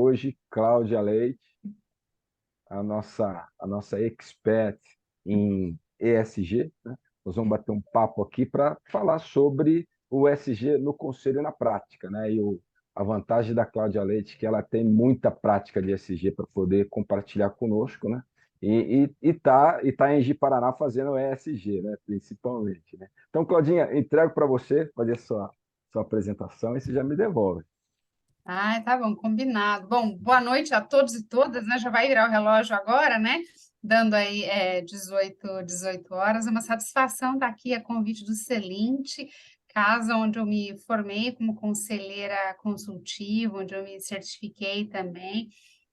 Hoje, Cláudia Leite, a nossa expert em ESG, né? Nós vamos bater um papo aqui para falar sobre o ESG no conselho e na prática, né? A vantagem da Cláudia Leite é que ela tem muita prática de ESG para poder compartilhar conosco, né? E tá em Ji-Paraná fazendo ESG, né? Principalmente, né? Então, Claudinha, entrego para você fazer sua apresentação e você já me devolve. Ah, tá bom, combinado. Bom, boa noite a todos e todas, né? Já vai virar o relógio agora, né? Dando aí 18 horas. É uma satisfação estar aqui a convite do Celinte, casa onde eu me formei como conselheira consultiva, onde eu me certifiquei também.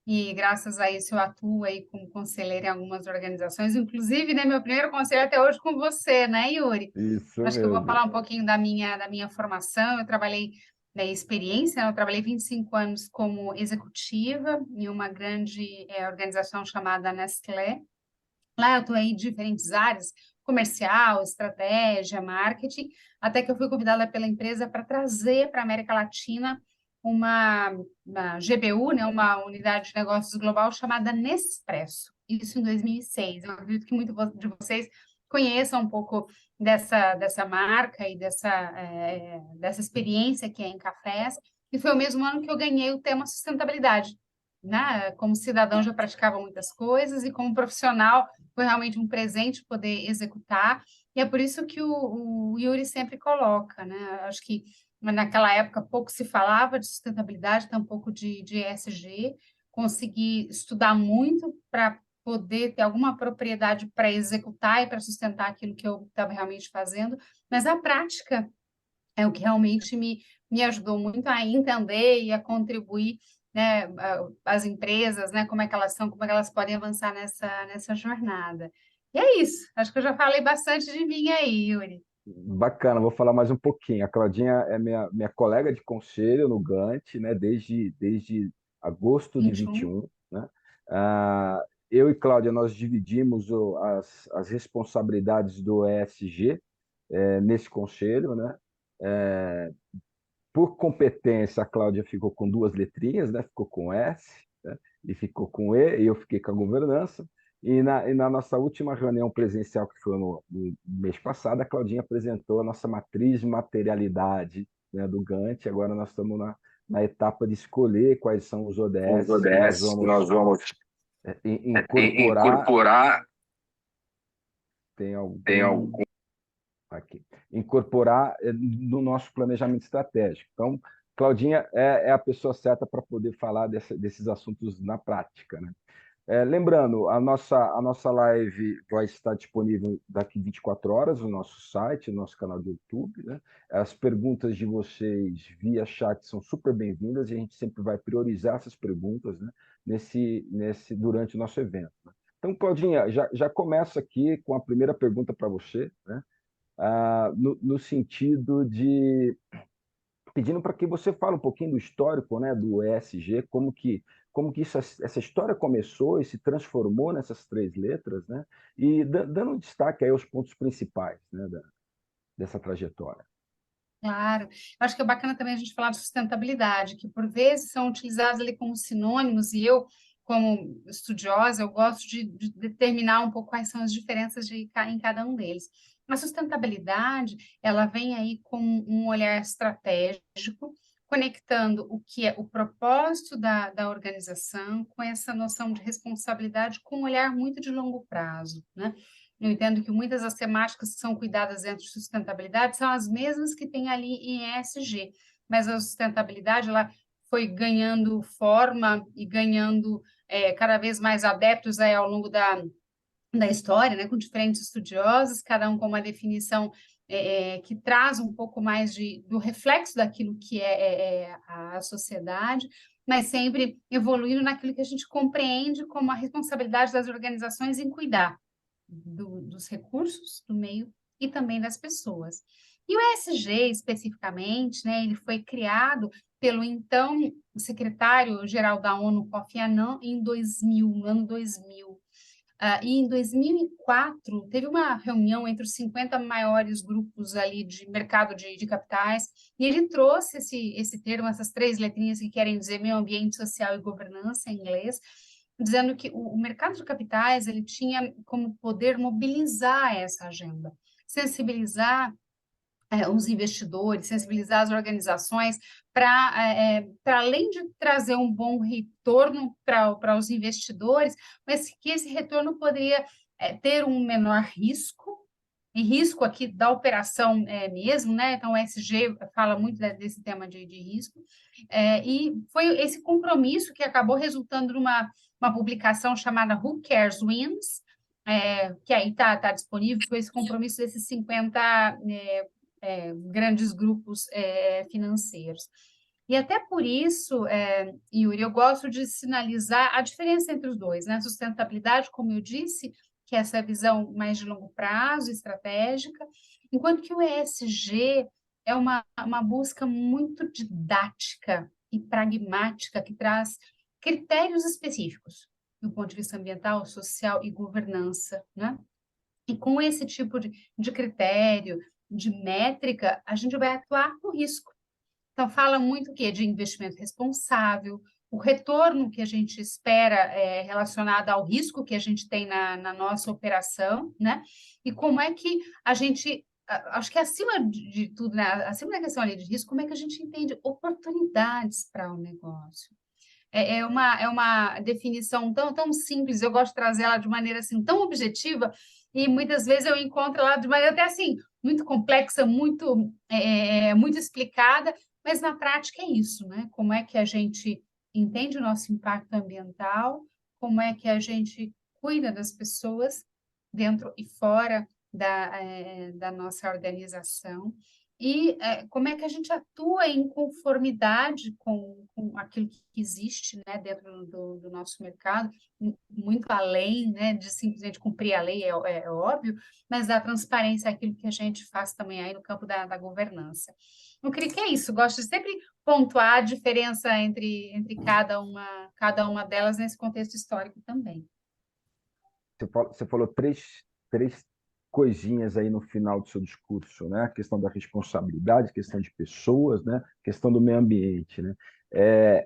E graças a isso eu atuo aí como conselheira em algumas organizações, inclusive, né, meu primeiro conselho até hoje com você, né, Yuri? Isso Acho que eu vou mesmo. falar um pouquinho da minha formação. Eu trabalhei experiência, né? Eu trabalhei 25 anos como executiva em uma grande organização chamada Nestlé. Lá eu atuei em diferentes áreas, comercial, estratégia, marketing, até que eu fui convidada pela empresa para trazer para a América Latina uma GBU, né, uma unidade de negócios global chamada Nespresso. Isso em 2006. Eu acredito que muitos de vocês conheçam um pouco dessa marca e dessa experiência que é em cafés. E foi o mesmo ano que eu ganhei o tema sustentabilidade, né? Como cidadão já praticava muitas coisas e como profissional foi realmente um presente poder executar, e é por isso que o Yuri sempre coloca, né? Acho que naquela época pouco se falava de sustentabilidade, tampouco de ESG, consegui estudar muito para poder ter alguma propriedade para executar e para sustentar aquilo que eu estava realmente fazendo, mas a prática é o que realmente me ajudou muito a entender e a contribuir, né, as empresas, né, como é que elas são, como é que elas podem avançar nessa jornada. E é isso, acho que eu já falei bastante de mim aí, Yuri. Bacana, vou falar mais um pouquinho. A Claudinha é minha colega de conselho no Gantt, né, desde agosto de 21. 21, né? Eu e Cláudia, nós dividimos as responsabilidades do ESG nesse conselho, né? Eh, por competência, a Cláudia ficou com duas letrinhas, né? Ficou com S, né? E ficou com E, e eu fiquei com a governança. E na nossa última reunião presencial, que foi no mês passado, a Claudinha apresentou a nossa matriz de materialidade, né, do Gantt. Agora nós estamos na etapa de escolher quais são os Os ODS que nós ODS que vamos nós vamos incorporar. incorporar. Tem Tem algum algum. aqui, incorporar no nosso planejamento estratégico. Então, Claudinha é a pessoa certa para poder falar desses assuntos na prática, né? Lembrando, a nossa live vai estar disponível daqui 24 horas no nosso site, no nosso canal do YouTube, né? As perguntas de vocês via chat são super bem-vindas e a gente sempre vai priorizar essas perguntas, né, durante o nosso evento, né? Então, Claudinha, já começo aqui com a primeira pergunta para você, né? No sentido de pedindo para que você fale um pouquinho do histórico, né, do ESG, como que essa história começou e se transformou nessas três letras, né, e dando um destaque aí aos pontos principais, né, dessa trajetória. Claro, eu acho que é bacana também a gente falar de sustentabilidade, que por vezes são utilizados ali como sinônimos, e eu, como estudiosa, eu gosto de determinar um pouco quais são as diferenças em cada um deles. A sustentabilidade, ela vem aí com um olhar estratégico, conectando o que é o propósito da organização com essa noção de responsabilidade com um olhar muito de longo prazo, né? Eu entendo que muitas das temáticas que são cuidadas dentro de sustentabilidade são as mesmas que tem ali em ESG, mas a sustentabilidade ela foi ganhando forma e ganhando cada vez mais adeptos aí ao longo da história, né, com diferentes estudiosos, cada um com uma definição que traz um pouco mais do reflexo daquilo que é a sociedade, mas sempre evoluindo naquilo que a gente compreende como a responsabilidade das organizações em cuidar dos recursos, do meio e também das pessoas. E o ESG, especificamente, né, ele foi criado pelo então secretário-geral da ONU, Kofi Annan, em 2000, no ano 2000. E em 2004, teve uma reunião entre os 50 maiores grupos ali de mercado de capitais, e ele trouxe esse termo, essas 3 letrinhas que querem dizer meio ambiente, social e governança em inglês, dizendo que o mercado de capitais ele tinha como poder mobilizar essa agenda, sensibilizar os investidores, sensibilizar as organizações para além de trazer um bom retorno para os investidores, mas que esse retorno poderia ter um menor risco, e risco aqui da operação mesmo, né? Então, o ESG fala muito desse tema de risco, e foi esse compromisso que acabou resultando numa uma publicação chamada Who Cares Wins, que aí está disponível, foi esse compromisso desses 50 grandes grupos financeiros. E até por isso, Yuri, eu gosto de sinalizar a diferença entre os dois, né? Sustentabilidade, como eu disse, que é essa visão mais de longo prazo, estratégica, enquanto que o ESG é uma busca muito didática e pragmática, que traz critérios específicos do ponto de vista ambiental, social e governança, né? E com esse tipo de critério, de métrica, a gente vai atuar no risco. Então, fala muito o quê? De investimento responsável, o retorno que a gente espera relacionado ao risco que a gente tem na nossa operação, né? E como é que a gente, acho que acima de tudo, né? Acima da questão ali de risco, como é que a gente entende oportunidades para o negócio? É uma definição tão simples, eu gosto de trazer ela de maneira assim tão objetiva, e muitas vezes eu encontro ela de maneira até assim, muito complexa, muito explicada, mas na prática é isso, né? Como é que a gente entende o nosso impacto ambiental, como é que a gente cuida das pessoas dentro e fora da nossa organização, e como é que a gente atua em conformidade com aquilo que existe, né, dentro do nosso mercado, muito além, né, de simplesmente cumprir a lei, é óbvio, mas a transparência é aquilo que a gente faz também aí no campo da governança. Eu creio que é isso, gosto de sempre pontuar a diferença entre cada uma delas nesse contexto histórico também. Você falou três coisinhas aí no final do seu discurso, né? A questão da responsabilidade, questão de pessoas, né? Questão do meio ambiente, né? É,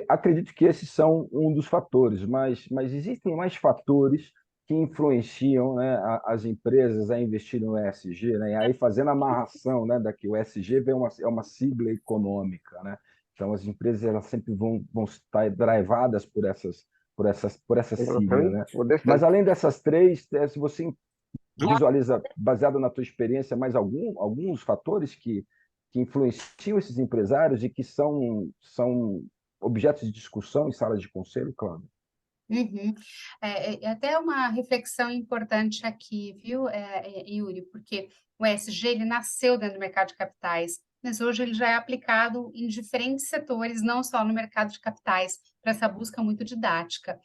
acredito que esses são um dos fatores, mas existem mais fatores que influenciam, né, as empresas a investir no ESG, né? E aí fazendo a amarração, né, daqui o ESG é uma sigla econômica, né? Então as empresas elas sempre vão estar drivadas por essa sigla, Uhum, né? vou Mas deixar. além dessas 3, se você visualiza, baseado na tua experiência, mais alguns fatores que influenciam esses empresários e que são objetos de discussão em salas de conselho, Cláudio? Uhum. Até uma reflexão importante aqui, viu, Yuri, porque o ESG ele nasceu dentro do mercado de capitais, mas hoje ele já é aplicado em diferentes setores, não só no mercado de capitais, para essa busca muito didática.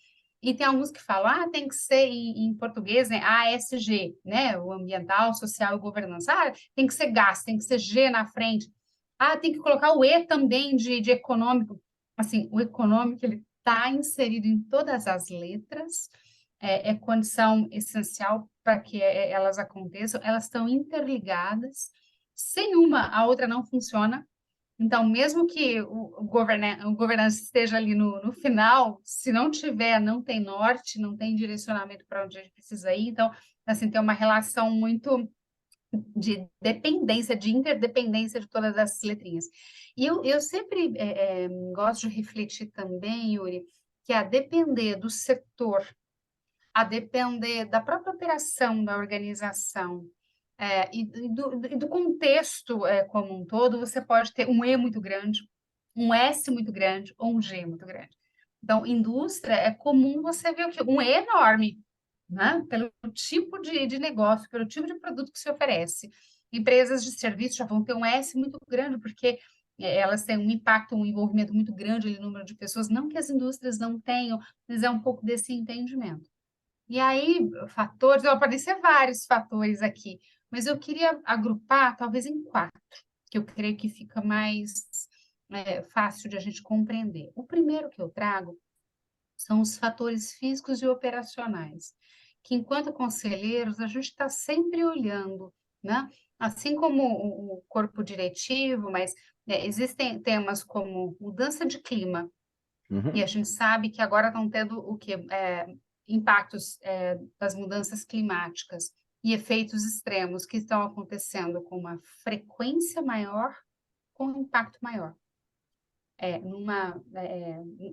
E tem alguns que falam, tem que ser em português, né, ASG, né, o ambiental, social e governança. Tem que ser GAS, tem que ser G na frente. Tem que colocar o E também de econômico. Assim, o econômico, ele está inserido em todas as letras, é condição essencial para que elas aconteçam, elas estão interligadas, sem uma, a outra não funciona. Então, mesmo que o governança esteja ali no final, se não tiver, não tem norte, não tem direcionamento para onde a gente precisa ir. Então, assim, tem uma relação muito de dependência, de interdependência de todas essas letrinhas. E eu sempre gosto de refletir também, Yuri, que a depender do setor, a depender da própria operação da organização, e do contexto como um todo, você pode ter um E muito grande, um S muito grande ou um G muito grande. Então, indústria, é comum você ver o quê? Um E enorme, né? Pelo tipo de negócio, pelo tipo de produto que se oferece. Empresas de serviço já vão ter um S muito grande, porque elas têm um impacto, um envolvimento muito grande ali no número de pessoas, não que as indústrias não tenham, mas é um pouco desse entendimento. E aí, fatores, vão aparecer vários fatores aqui, mas eu queria agrupar talvez em 4, que eu creio que fica mais fácil de a gente compreender. O primeiro que eu trago são os fatores físicos e operacionais. que, enquanto conselheiros, a gente está sempre olhando, né? Assim como o corpo diretivo, mas existem temas como mudança de clima, e a gente sabe que agora estão tendo o quê? Impactos das mudanças climáticas e efeitos extremos que estão acontecendo com uma frequência maior, com um impacto maior.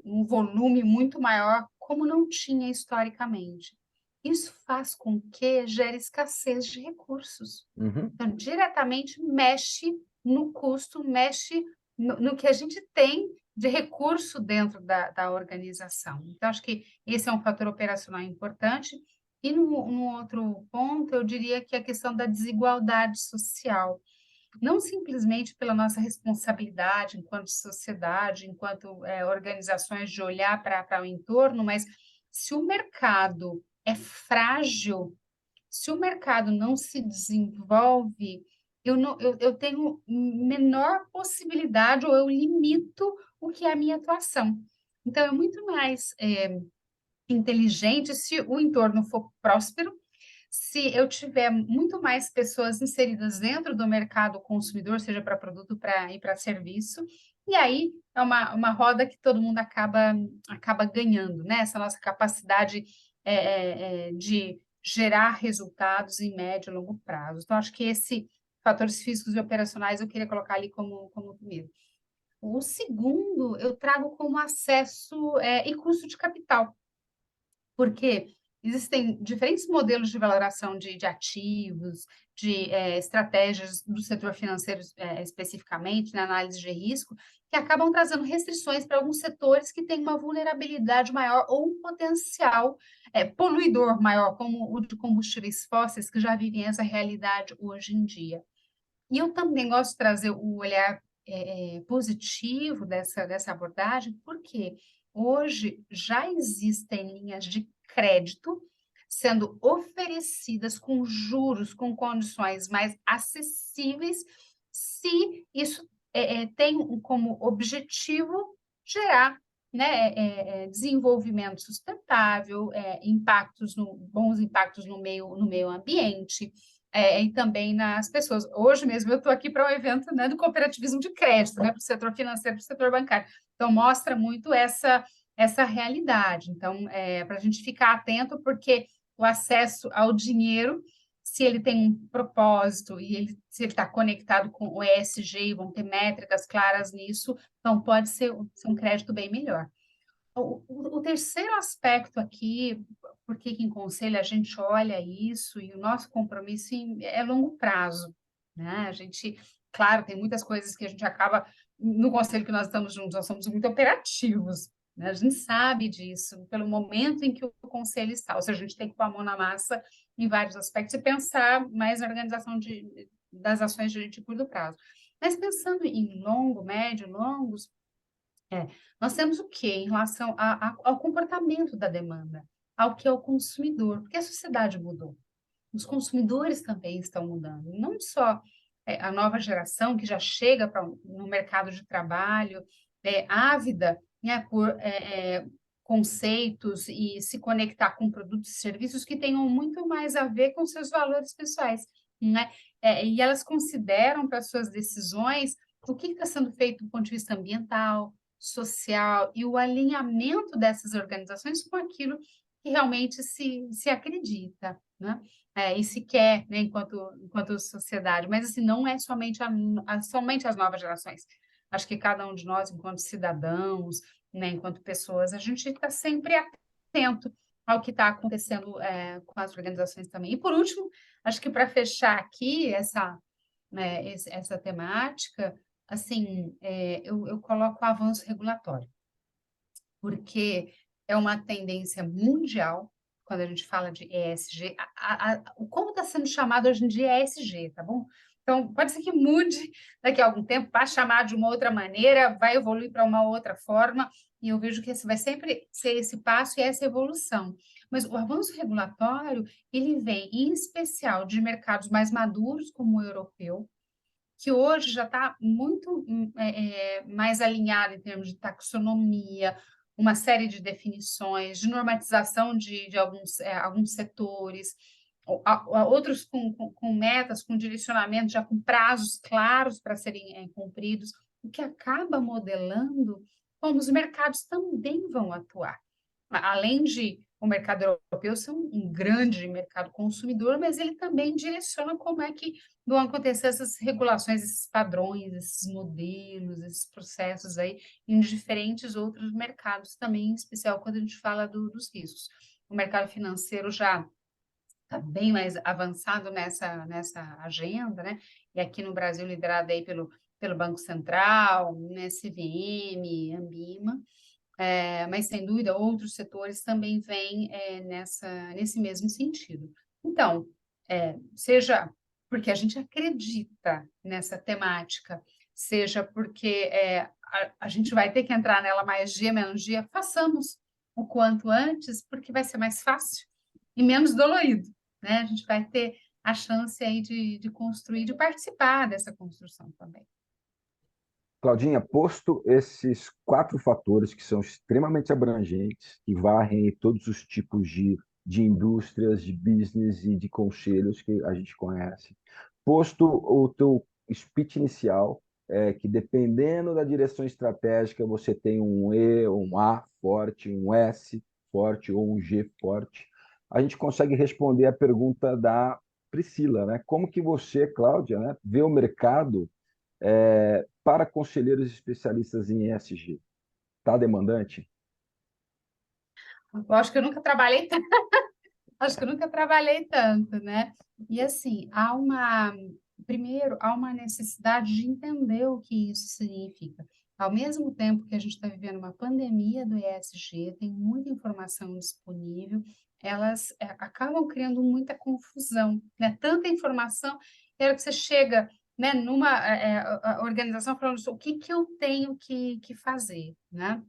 Um volume muito maior, como não tinha historicamente. Isso faz com que gere escassez de recursos. Então, diretamente mexe no custo, mexe no que a gente tem de recurso dentro da organização. Então, acho que esse é um fator operacional importante. E no outro ponto, eu diria que a questão da desigualdade social, não simplesmente pela nossa responsabilidade enquanto sociedade, enquanto organizações, de olhar para o entorno, mas se o mercado é frágil, se o mercado não se desenvolve, eu tenho menor possibilidade, ou eu limito o que é a minha atuação. Então, é muito mais inteligente se o entorno for próspero, se eu tiver muito mais pessoas inseridas dentro do mercado consumidor, seja para produto e para serviço, e aí é uma roda que todo mundo acaba ganhando, né? Essa nossa capacidade de gerar resultados em médio e longo prazo. Então, acho que esse fatores físicos e operacionais eu queria colocar ali como primeiro. O segundo, eu trago como acesso e custo de capital, porque existem diferentes modelos de valoração de ativos, de estratégias do setor financeiro especificamente, na análise de risco, que acabam trazendo restrições para alguns setores que têm uma vulnerabilidade maior ou um potencial poluidor maior, como o de combustíveis fósseis, que já vivem essa realidade hoje em dia. E eu também gosto de trazer o olhar positivo dessa abordagem, porque hoje já existem linhas de crédito sendo oferecidas com juros, com condições mais acessíveis, se isso tem como objetivo gerar, né, desenvolvimento sustentável, bons impactos no meio ambiente, e também nas pessoas. Hoje mesmo eu estou aqui para um evento, né, do cooperativismo de crédito, né, para o setor financeiro, para o setor bancário. Então, mostra muito essa realidade. Então, para a gente ficar atento, porque o acesso ao dinheiro, se ele tem um propósito e se ele está conectado com o ESG, vão ter métricas claras nisso, então pode ser um crédito bem melhor. O terceiro aspecto aqui, porque que em conselho a gente olha isso, e o nosso compromisso é longo prazo, né? A gente, claro, tem muitas coisas que a gente acaba, no conselho que nós estamos juntos, nós somos muito operativos, né? A gente sabe disso, pelo momento em que o conselho está, ou seja, a gente tem que pôr a mão na massa em vários aspectos e pensar mais na organização das ações de curto prazo. Mas pensando em longo, médio, longos, nós temos o quê em relação ao comportamento da demanda, ao que é o consumidor, porque a sociedade mudou. Os consumidores também estão mudando, não só a nova geração que já chega no mercado de trabalho ávida, né, por conceitos e se conectar com produtos e serviços que tenham muito mais a ver com seus valores pessoais, né? E elas consideram para suas decisões o que está sendo feito do ponto de vista ambiental, social e o alinhamento dessas organizações com aquilo que realmente se acredita, né? E se quer, né, enquanto sociedade, mas assim, não é somente somente as novas gerações. Acho que cada um de nós, enquanto cidadãos, né, enquanto pessoas, a gente está sempre atento ao que está acontecendo com as organizações também. E por último, acho que para fechar aqui essa temática, assim, eu coloco o avanço regulatório, porque é uma tendência mundial, quando a gente fala de ESG, como está sendo chamado hoje em dia é ESG, tá bom? Então, pode ser que mude daqui a algum tempo, vai chamar de uma outra maneira, vai evoluir para uma outra forma, e eu vejo que esse vai sempre ser esse passo e essa evolução. Mas o avanço regulatório, ele vem, em especial, de mercados mais maduros, como o europeu, que hoje já está muito mais alinhado em termos de taxonomia, uma série de definições, de normatização de alguns setores, outros com metas, com direcionamento, já com prazos claros para serem cumpridos, o que acaba modelando como os mercados também vão atuar. Além de o mercado europeu ser um grande mercado consumidor, mas ele também direciona como é que vão acontecer essas regulações, esses padrões, esses modelos, esses processos aí em diferentes outros mercados também, em especial quando a gente fala dos riscos. O mercado financeiro já está bem mais avançado nessa agenda, né? E aqui no Brasil, liderado aí pelo Banco Central, né, CVM, Ambima, mas sem dúvida outros setores também vêm nesse mesmo sentido. Então, seja porque a gente acredita nessa temática, seja porque a gente vai ter que entrar nela mais dia, menos dia, façamos o quanto antes, porque vai ser mais fácil e menos dolorido, né? A gente vai ter a chance aí de construir, de participar dessa construção também. Claudinha, posto esses 4 fatores que são extremamente abrangentes, que varrem todos os tipos de indústrias, de business e de conselhos que a gente conhece, posto o teu speech inicial, que dependendo da direção estratégica, você tem um E, um A forte, um S forte ou um G forte, a gente consegue responder a pergunta da Priscila, né? Como que você, Cláudia, né, vê o mercado para conselheiros especialistas em ESG? Está demandante? Eu acho que eu nunca trabalhei tanto, acho que eu nunca trabalhei tanto, né? E assim, primeiro, há uma necessidade de entender o que isso significa. Ao mesmo tempo que a gente está vivendo uma pandemia do ESG, tem muita informação disponível, elas acabam criando muita confusão, né? Tanta informação, e a hora que você chega, né, numa organização falando o que eu tenho que fazer, né?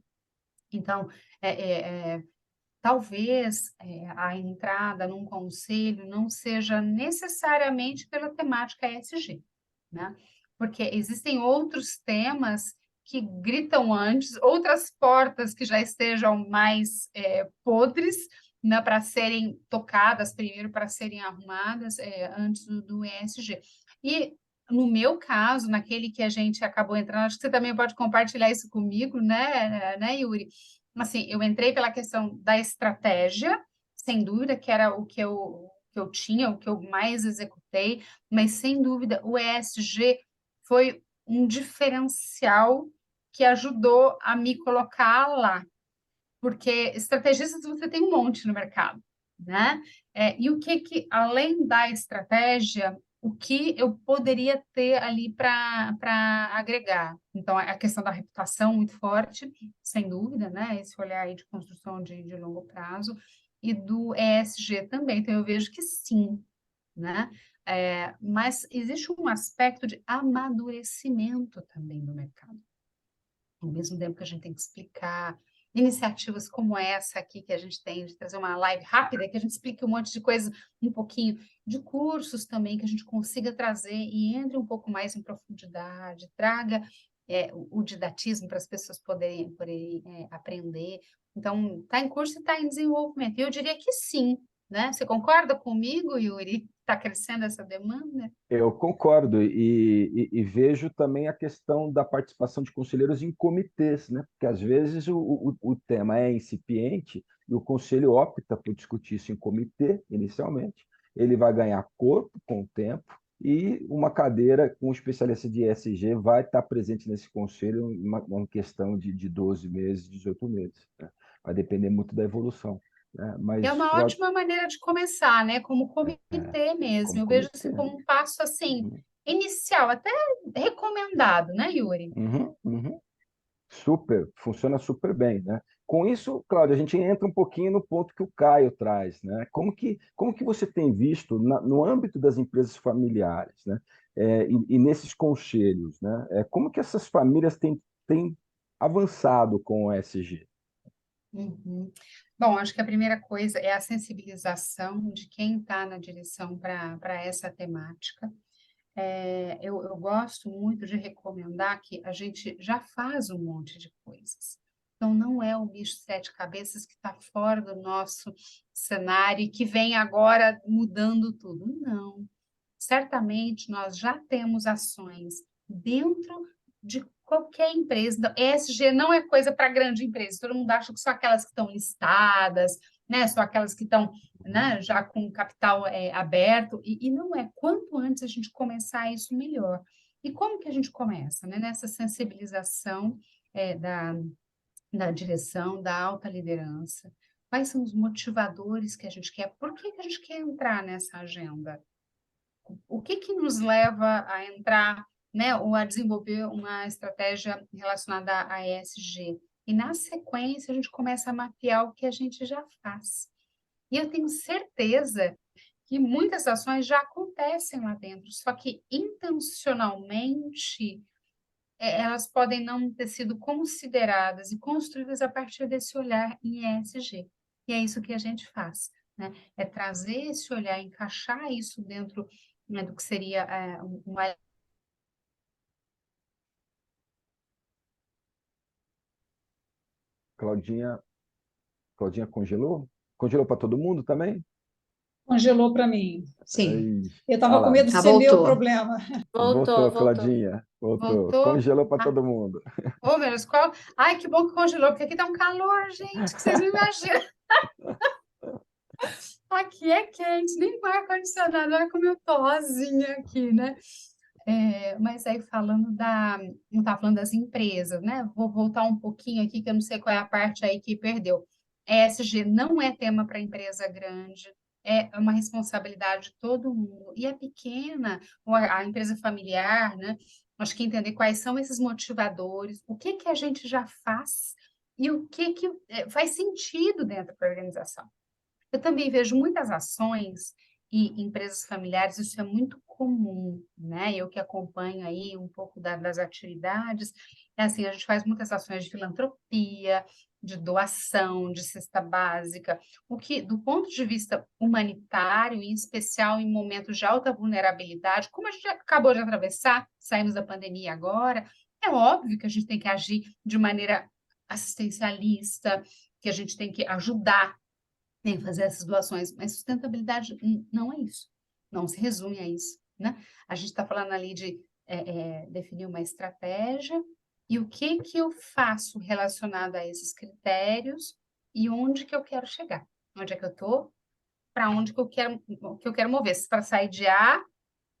Então, talvez a entrada num conselho não seja necessariamente pela temática ESG, né? Porque existem outros temas que gritam antes, outras portas que já estejam mais podres, né, para serem tocadas primeiro, para serem arrumadas antes do ESG. E no meu caso, naquele que a gente acabou entrando, acho que você também pode compartilhar isso comigo, né, Yuri? Assim, eu entrei pela questão da estratégia, sem dúvida, que era o que eu tinha, o que eu mais executei, mas sem dúvida o ESG foi um diferencial que ajudou a me colocar lá, porque estrategistas você tem um monte no mercado, né? E o que além da estratégia, o que eu poderia ter ali para agregar? Então, a questão da reputação muito forte, sem dúvida, né? Esse olhar aí de construção de longo prazo, e do ESG também. Então, eu vejo que sim, né? Mas existe um aspecto de amadurecimento também do mercado. Ao mesmo tempo que a gente tem que explicar iniciativas como essa aqui que a gente tem, de trazer uma live rápida, que a gente explique um monte de coisa, um pouquinho de cursos também, que a gente consiga trazer e entre um pouco mais em profundidade, traga o didatismo para as pessoas poderem aprender. Então, está em curso e está em desenvolvimento. E eu diria que sim, né? Você concorda comigo, Yuri? Está crescendo essa demanda? Eu concordo e vejo também a questão da participação de conselheiros em comitês, né? Porque às vezes o tema é incipiente e o conselho opta por discutir isso em comitê, inicialmente. Ele vai ganhar corpo com o tempo e uma cadeira com um especialista de ESG vai estar presente nesse conselho em uma questão de 12 meses, 18 meses, né? Vai depender muito da evolução, né? É Mas, uma Cláudio, ótima maneira de começar, né? Como comitê mesmo. como Eu vejo comitê. assim como um passo assim Uhum, inicial, até recomendado, né, Yuri? uhum, uhum. Super, funciona super bem, né? Com isso, Cláudio, a gente entra um pouquinho no ponto que o Caio traz, né? Como que você tem visto no âmbito das empresas familiares, né? E nesses conselhos, né? Como que essas famílias têm avançado com o ESG? Uhum. Bom, acho que a primeira coisa é a sensibilização de quem está na direção para essa temática. Eu gosto muito de recomendar que a gente já faz um monte de coisas, Então, não é o bicho de sete cabeças que está fora do nosso cenário e que vem agora mudando tudo. Não. Certamente nós já temos ações dentro de qualquer empresa. Então, ESG não é coisa para grande empresa. Todo mundo acha que só aquelas que estão listadas, né? Só aquelas que estão, né, já com capital aberto. E não é. Quanto antes a gente começar isso, melhor. E como que a gente começa? Né? Nessa sensibilização da direção, da alta liderança. Quais são os motivadores que a gente quer? Por que que a gente quer entrar nessa agenda? O que que nos leva a entrar, né, ou a desenvolver uma estratégia relacionada a ESG? E, na sequência, a gente começa a mapear o que a gente já faz. E eu tenho certeza que muitas ações já acontecem lá dentro, só que intencionalmente elas podem não ter sido consideradas e construídas a partir desse olhar em ESG. E é isso que a gente faz, né? É trazer esse olhar, encaixar isso dentro, né, do que seria uma... Claudinha, Claudinha congelou? Congelou para todo mundo também? Congelou para mim, sim. Ai, Eu ah estava com lá, medo de Ah, ser meu voltou. problema. Voltou, voltou, voltou. Claudinha, voltou. Voltou? Congelou para todo mundo. Ô, meu Deus, qual... Ai, que bom que congelou, porque aqui tá um calor, gente, que vocês não imaginam. Aqui é quente, nem com ar-condicionado, olha como eu tô rosinha aqui, né? Mas aí não estava falando das empresas, né? Vou voltar um pouquinho aqui, que eu não sei qual é a parte aí que perdeu. ESG não é tema para empresa grande, é uma responsabilidade de todo mundo. E a pequena, ou a empresa familiar, né? Acho que entender quais são esses motivadores, o que que a gente já faz e o que que faz sentido dentro da organização. Eu também vejo muitas ações e empresas familiares, isso é muito comum, né? Eu que acompanho aí um pouco das atividades, é assim, a gente faz muitas ações de filantropia, de doação, de cesta básica, o que, do ponto de vista humanitário, em especial em momentos de alta vulnerabilidade, como a gente acabou de atravessar, saímos da pandemia agora, é óbvio que a gente tem que agir de maneira assistencialista, que a gente tem que ajudar em fazer essas doações, mas sustentabilidade não é isso, não se resume a isso, né? A gente está falando ali de definir uma estratégia e o que que eu faço relacionado a esses critérios e onde que eu quero chegar, onde é que eu estou, para onde que eu quero mover, para sair de A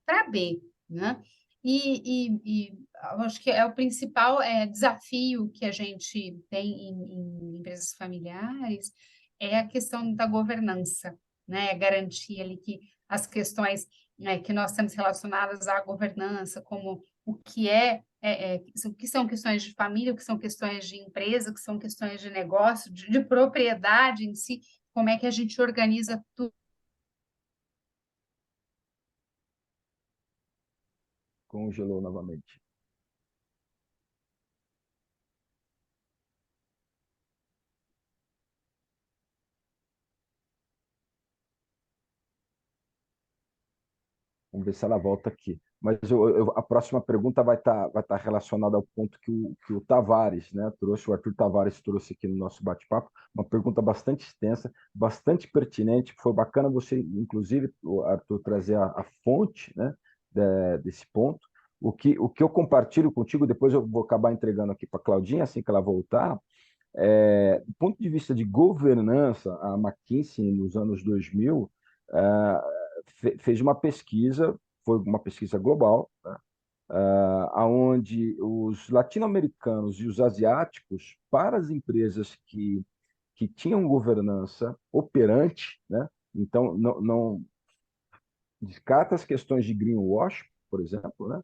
para B, né? E eu acho que é o principal desafio que a gente tem em empresas familiares é a questão da governança, né? Garantir ali que as questões, né, que nós temos relacionadas à governança, como o que são questões de família, o que são questões de empresa, o que são questões de negócio, de propriedade em si, como é que a gente organiza tudo. Congelou novamente. Vamos ver se ela volta aqui. Mas a próxima pergunta vai tá relacionada ao ponto que o Tavares, né, trouxe, o Arthur Tavares trouxe aqui no nosso bate-papo, uma pergunta bastante extensa, bastante pertinente. Foi bacana você, inclusive, o Arthur, trazer a fonte, né, desse ponto. O que eu compartilho contigo, depois eu vou acabar entregando aqui para a Claudinha, assim que ela voltar, do ponto de vista de governança, a McKinsey, nos anos 2000, fez uma pesquisa, foi uma pesquisa global, né? Onde os latino-americanos e os asiáticos, para as empresas que tinham governança operante, né? Então, não descarta as questões de greenwash, por exemplo, né?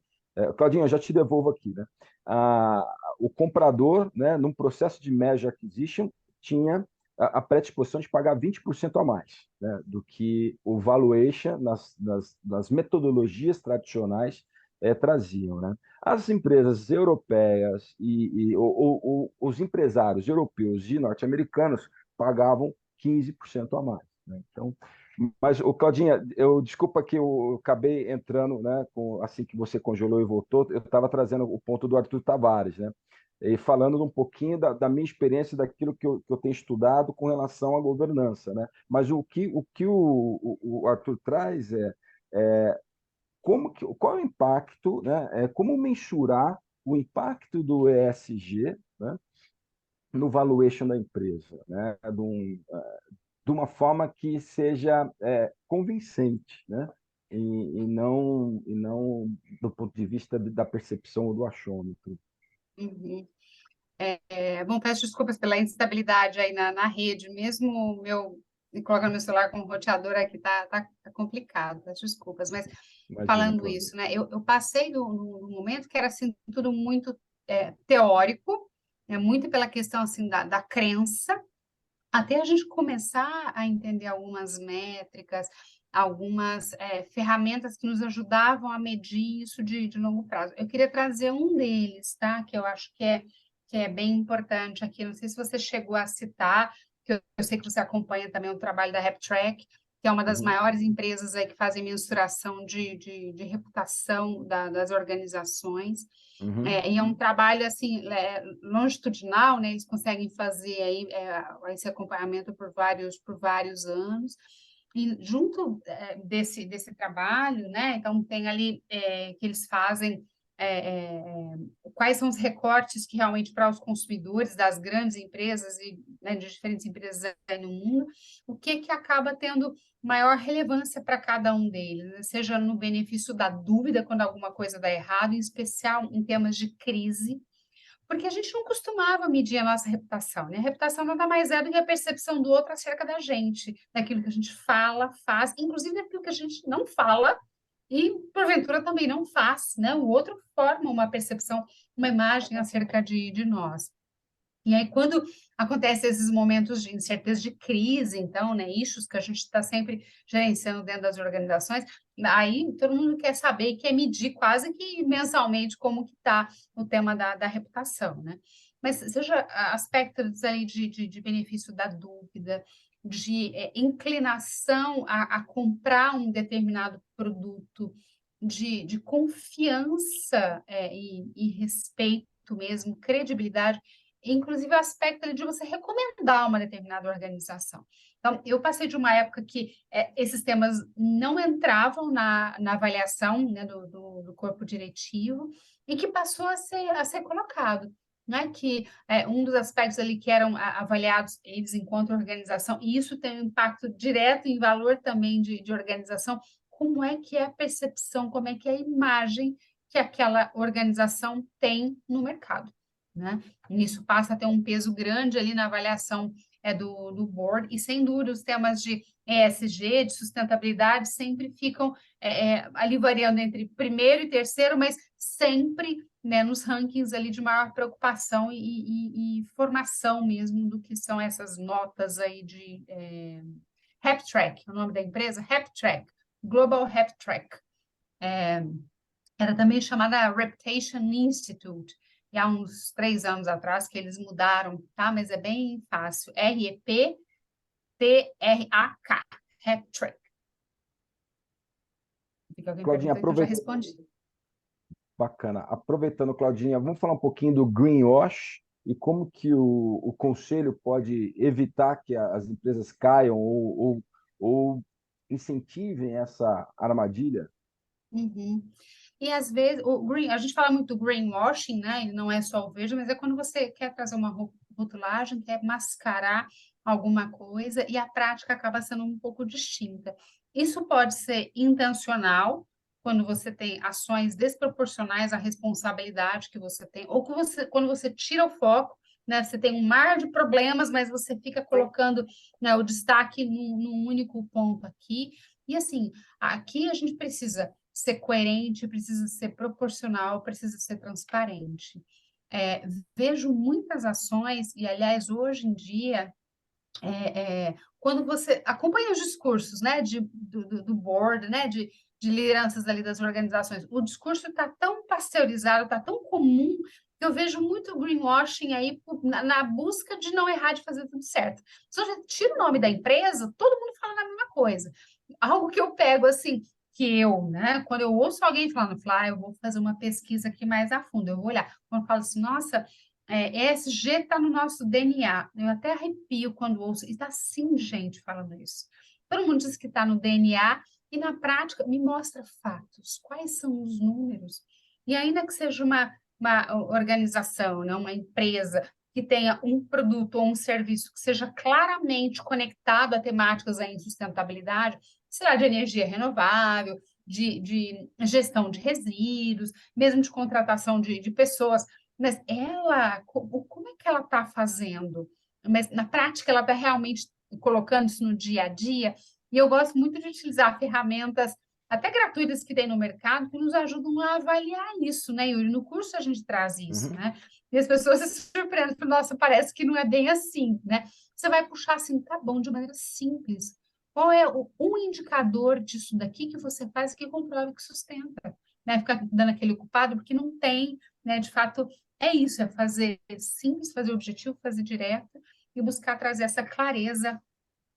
Claudinho, eu já te devolvo aqui, né? O comprador, né, num processo de merger acquisition, tinha a predisposição de pagar 20% a mais, né, do que o valuation nas metodologias tradicionais traziam, né? As empresas europeias os empresários europeus e norte-americanos pagavam 15% a mais, né? Então, mas, Claudinha, desculpa que eu acabei entrando, né, assim que você congelou e voltou, eu estava trazendo o ponto do Arthur Tavares, né? e falando um pouquinho da minha experiência, daquilo que eu tenho estudado com relação à governança, né? Mas o Arthur traz qual é o impacto, né? Como mensurar o impacto do ESG, né, no valuation da empresa, né? De uma forma que seja convincente, né? E não do ponto de vista da percepção ou do achômetro. Uhum. Bom, peço desculpas pela instabilidade aí na rede, mesmo colocando meu celular como roteador aqui tá complicado, peço desculpas, mas Imagina, falando Cláudia. isso, né, eu passei do momento que era assim, tudo muito teórico, muito pela questão assim da crença, até a gente começar a entender algumas métricas, algumas ferramentas que nos ajudavam a medir isso de longo prazo. Eu queria trazer um deles, tá? Que eu acho que é bem importante aqui. Não sei se você chegou a citar, que eu sei que você acompanha também o trabalho da RepTrack, que é uma das Uhum. maiores empresas aí que fazem mensuração de reputação das organizações. Uhum. E é um trabalho assim longitudinal, né? Eles conseguem fazer aí esse acompanhamento por vários anos. E junto desse trabalho, né? Então tem ali que eles fazem quais são os recortes que realmente para os consumidores das grandes empresas e né, de diferentes empresas aí no mundo, o que acaba tendo maior relevância para cada um deles, né? Seja no benefício da dúvida quando alguma coisa dá errado, em especial em temas de crise, porque a gente não costumava medir a nossa reputação, né? A reputação nada mais é do que a percepção do outro acerca da gente, daquilo que a gente fala, faz, inclusive daquilo que a gente não fala e, porventura, também não faz, né? O outro forma uma percepção, uma imagem acerca de nós. E aí, quando acontecem esses momentos de incerteza, de crise, então, né, issues que a gente está sempre gerenciando dentro das organizações, aí todo mundo quer saber e quer medir quase que mensalmente como que está o tema da reputação, né? Mas seja aspectos aí de benefício da dúvida, de inclinação a comprar um determinado produto, de confiança e respeito mesmo, credibilidade, inclusive o aspecto ali de você recomendar uma determinada organização. Então, eu passei de uma época que esses temas não entravam na avaliação, né, do corpo diretivo e que passou a ser colocado. Né, que um dos aspectos ali que eram avaliados, eles enquanto organização, e isso tem um impacto direto em valor também de organização, como é que é a percepção, como é que é a imagem que aquela organização tem no mercado. Né? E isso passa a ter um peso grande ali na avaliação do board, e sem dúvida os temas de ESG, de sustentabilidade, sempre ficam ali variando entre primeiro e terceiro, mas sempre né, nos rankings ali de maior preocupação e formação mesmo do que são essas notas aí de RepTrack, o nome da empresa, RepTrack, Global RepTrack. Era também chamada Reputation Institute, e há uns 3 anos atrás que eles mudaram, tá? Mas é bem fácil. REPTRAK, RepTrack. Fica alguém Claudinha, perguntou, então já respondi. Bacana. Aproveitando, Claudinha, vamos falar um pouquinho do greenwash e como que o conselho pode evitar que as empresas caiam ou incentivem essa armadilha? Uhum. E às vezes, a gente fala muito do greenwashing, né? E não é só o verde, mas é quando você quer trazer uma rotulagem, quer mascarar alguma coisa e a prática acaba sendo um pouco distinta. Isso pode ser intencional, quando você tem ações desproporcionais à responsabilidade que você tem, ou quando você tira o foco, né? Você tem um mar de problemas, mas você fica colocando, né, o destaque num único ponto aqui. E assim, aqui a gente precisa ser coerente, precisa ser proporcional, precisa ser transparente. Vejo muitas ações, e aliás, hoje em dia, quando você acompanha os discursos né, do board, né, de lideranças ali das organizações, o discurso está tão pasteurizado, está tão comum, que eu vejo muito greenwashing aí na busca de não errar, de fazer tudo certo. Se eu já tiro o nome da empresa, todo mundo fala a mesma coisa. Algo que eu pego assim, né, quando eu ouço alguém falando, eu vou fazer uma pesquisa aqui mais a fundo, eu vou olhar. Quando eu falo assim, nossa, ESG está no nosso DNA. Eu até arrepio quando ouço. E está sim, gente, falando isso. Todo mundo diz que está no DNA e, na prática, me mostra fatos. Quais são os números? E ainda que seja uma organização, né, uma empresa que tenha um produto ou um serviço que seja claramente conectado a temáticas em sustentabilidade, sei lá, de energia renovável, de gestão de resíduos, mesmo de contratação de pessoas, mas ela, como é que ela está fazendo? Mas na prática ela está realmente colocando isso no dia a dia, e eu gosto muito de utilizar ferramentas até gratuitas que tem no mercado, que nos ajudam a avaliar isso, né, Yuri? No curso a gente traz isso, Uhum. né? E as pessoas se surpreendem, nossa, parece que não é bem assim, né? Você vai puxar assim, tá bom, de maneira simples. Qual é um indicador disso daqui que você faz que comprove que sustenta? Né? Ficar dando aquele culpado, porque não tem, né? De fato, é isso, é fazer simples, fazer objetivo, fazer direto e buscar trazer essa clareza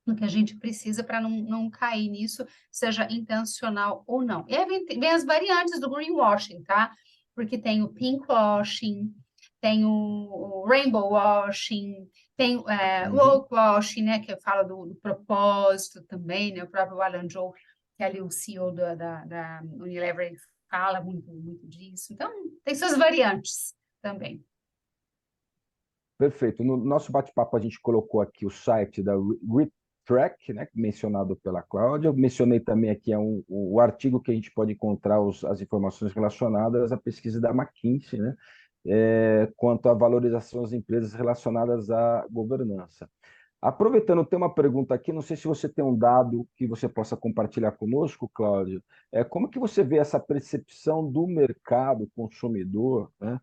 no que a gente precisa para não cair nisso, seja intencional ou não. E aí vem as variantes do greenwashing, tá? Porque tem o pinkwashing, tem o rainbow washing, tem o Uhum. woke washing, né? Que fala do propósito também, né? O próprio Alan Joe, que é ali o CEO da Unilever, ele fala muito disso. Então, tem suas variantes também. Perfeito. No nosso bate-papo, a gente colocou aqui o site da ReTrack, né, mencionado pela Cláudia. Eu mencionei também aqui o artigo que a gente pode encontrar as informações relacionadas à pesquisa da McKinsey, né, quanto à valorização das empresas relacionadas à governança. Aproveitando, tem uma pergunta aqui, não sei se você tem um dado que você possa compartilhar conosco, Cláudio. Como que você vê essa percepção do mercado consumidor, né,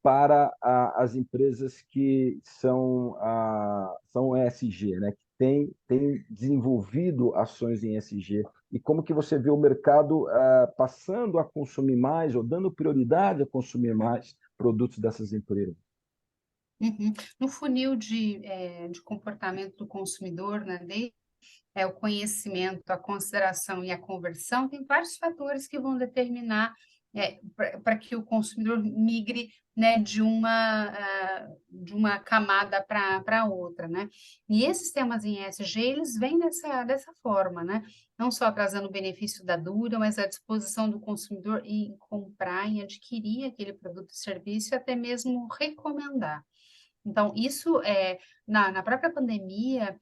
para as empresas que são ESG, né, que têm desenvolvido ações em ESG? E como que você vê o mercado passando a consumir mais ou dando prioridade a consumir mais produtos dessas empresas? Uhum. No funil de comportamento do consumidor, né, o conhecimento, a consideração e a conversão, tem vários fatores que vão determinar para que o consumidor migre, né, de uma camada para outra, né? E esses temas em ESG, eles vêm dessa forma, né? Não só trazendo o benefício da dura, mas a disposição do consumidor em comprar, em adquirir aquele produto e serviço e até mesmo recomendar. Então, isso na própria pandemia,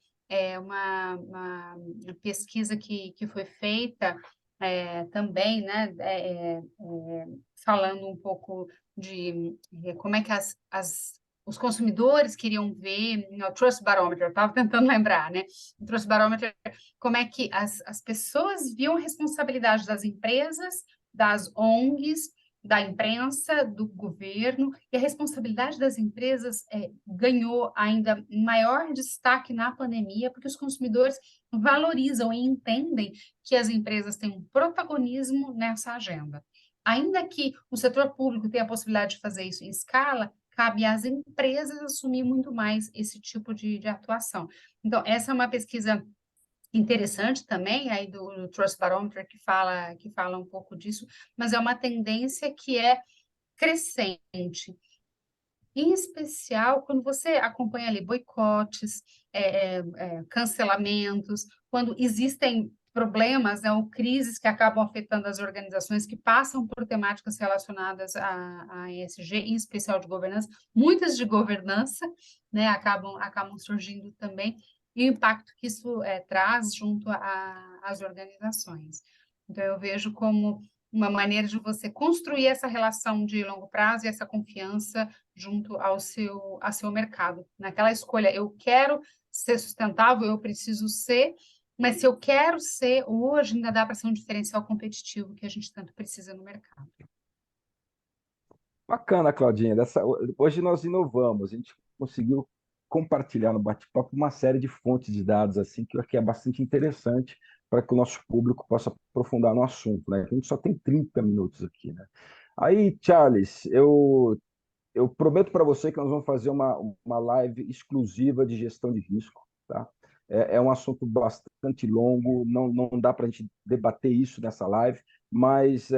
uma pesquisa que foi feita também, né, falando um pouco de como é que os consumidores queriam ver, o Trust Barometer, eu estava tentando lembrar, né? O Trust Barometer, como é que as pessoas viam a responsabilidade das empresas, das ONGs, da imprensa, do governo, e a responsabilidade das empresas ganhou ainda maior destaque na pandemia, porque os consumidores valorizam e entendem que as empresas têm um protagonismo nessa agenda. Ainda que o setor público tenha a possibilidade de fazer isso em escala, cabe às empresas assumir muito mais esse tipo de atuação. Então, essa é uma pesquisa interessante também, aí do Trust Barometer, que fala um pouco disso, mas é uma tendência que é crescente. Em especial, quando você acompanha ali boicotes, cancelamentos, quando existem problemas, né, ou crises que acabam afetando as organizações que passam por temáticas relacionadas a ESG, em especial de governança, muitas de governança, né, acabam surgindo também, e o impacto que isso traz junto às organizações. Então, eu vejo como uma maneira de você construir essa relação de longo prazo e essa confiança junto ao seu mercado. Naquela escolha, eu quero ser sustentável, eu preciso ser, mas se eu quero ser, hoje ainda dá para ser um diferencial competitivo que a gente tanto precisa no mercado. Bacana, Claudinha. Hoje nós inovamos, a gente conseguiu compartilhar no bate-papo uma série de fontes de dados assim que eu acho que é bastante interessante para que o nosso público possa aprofundar no assunto, né? A gente só tem 30 minutos aqui, né? Aí, Charles, eu prometo para você que nós vamos fazer uma live exclusiva de gestão de risco, tá? É um assunto bastante longo, não dá para a gente debater isso nessa live, mas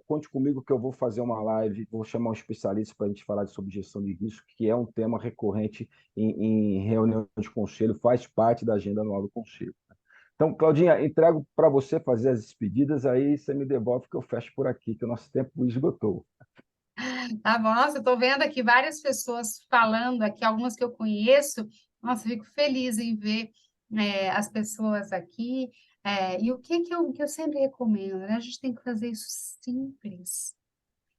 conte comigo que eu vou fazer uma live, vou chamar um especialista para a gente falar sobre gestão de risco, que é um tema recorrente em reunião de conselho, faz parte da agenda anual do conselho. Então, Claudinha, entrego para você fazer as despedidas, aí você me devolve que eu fecho por aqui, que o nosso tempo esgotou. Tá bom, nossa, eu estou vendo aqui várias pessoas falando aqui, algumas que eu conheço. Nossa, eu fico feliz em ver as pessoas aqui. E o que eu sempre recomendo, né? A gente tem que fazer isso simples.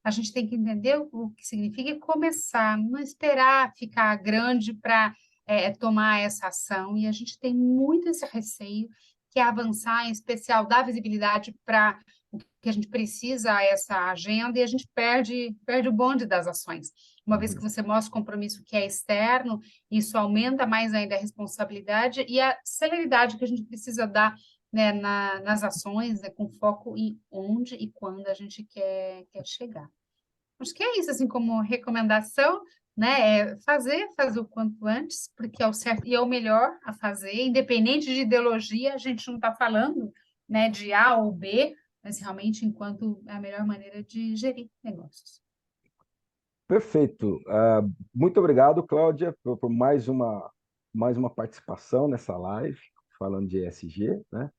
A gente tem que entender o que significa e começar, não esperar ficar grande para tomar essa ação. E a gente tem muito esse receio, que é avançar, em especial dar visibilidade para o que a gente precisa a essa agenda, e a gente perde o bonde das ações. Uma vez que você mostra o compromisso que é externo, isso aumenta mais ainda a responsabilidade e a celeridade que a gente precisa dar, né, nas ações, né, com foco em onde e quando a gente quer chegar. Acho que é isso, assim, como recomendação, né, fazer o quanto antes, porque é o certo e é o melhor a fazer, independente de ideologia, a gente não está falando, né, de A ou B, mas realmente enquanto é a melhor maneira de gerir negócios. Perfeito. Muito obrigado, Cláudia, por mais uma participação nessa live, falando de ESG, né?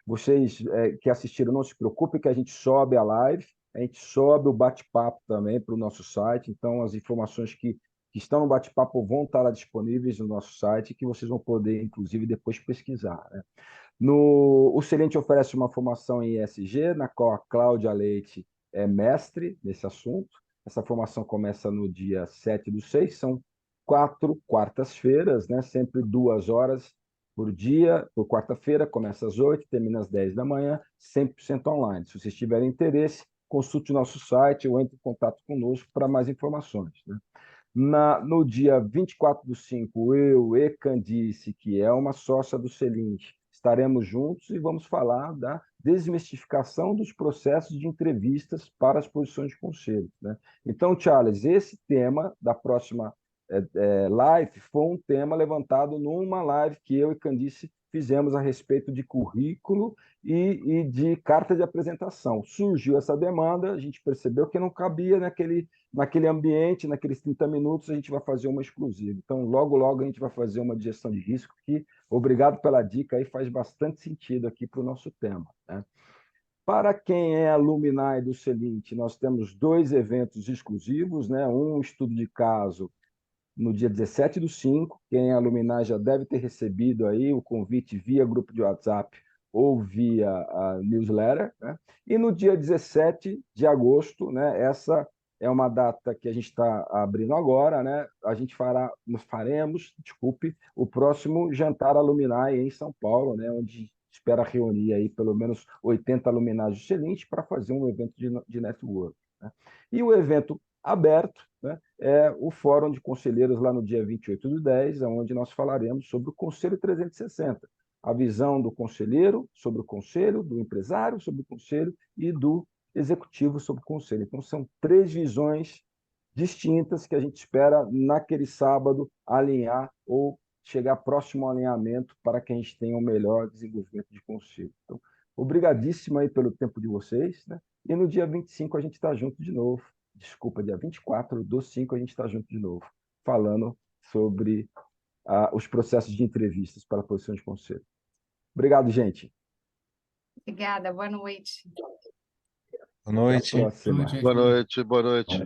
Vocês que assistiram, não se preocupem que a gente sobe a live, a gente sobe o bate-papo também para o nosso site, então as informações que estão no bate-papo vão estar lá disponíveis no nosso site, que vocês vão poder, inclusive, depois pesquisar, né? O Celente oferece uma formação em ESG, na qual a Cláudia Leite é mestre nesse assunto. Essa formação começa no dia 7/6, são 4 quartas-feiras, né? Sempre 2 horas por dia, por quarta-feira, começa às 8, termina às 10 da manhã, 100% online. Se vocês tiverem interesse, consulte o nosso site ou entre em contato conosco para mais informações, né? No dia 24/5, eu e Candice, que é uma sócia do Celente, estaremos juntos e vamos falar da desmistificação dos processos de entrevistas para as posições de conselho, né? Então, Charles, esse tema da próxima live foi um tema levantado numa live que eu e Candice fizemos a respeito de currículo e de carta de apresentação. Surgiu essa demanda, a gente percebeu que não cabia naquele ambiente, naqueles 30 minutos, a gente vai fazer uma exclusiva. Então, logo, logo, a gente vai fazer uma de gestão de risco, que, obrigado pela dica, aí faz bastante sentido aqui para o nosso tema, né? Para quem é alumni do Celente, nós temos 2 eventos exclusivos, né? Um estudo de caso no dia 17/5, quem é alumni já deve ter recebido aí o convite via grupo de WhatsApp ou via a newsletter, né? E no dia 17 de agosto, né? Essa é uma data que a gente está abrindo agora, né? Faremos, o próximo jantar alumni em São Paulo, né? Onde espera reunir aí pelo menos 80 alumni do Celente para fazer um evento de network, né? E o evento aberto, né, é o Fórum de Conselheiros lá no dia 28/10, onde nós falaremos sobre o Conselho 360, a visão do conselheiro sobre o conselho, do empresário sobre o conselho e do executivo sobre o conselho. Então, são 3 visões distintas que a gente espera naquele sábado alinhar ou chegar próximo ao alinhamento para que a gente tenha um melhor desenvolvimento de conselho. Então, obrigadíssimo aí pelo tempo de vocês, né? E no dia 25 a gente está junto de novo. Desculpa, dia 24/5 a gente está junto de novo, falando sobre os processos de entrevistas para a posição de conselho. Obrigado, gente. Obrigada, boa noite. Boa noite. Até a próxima. Boa noite, boa noite.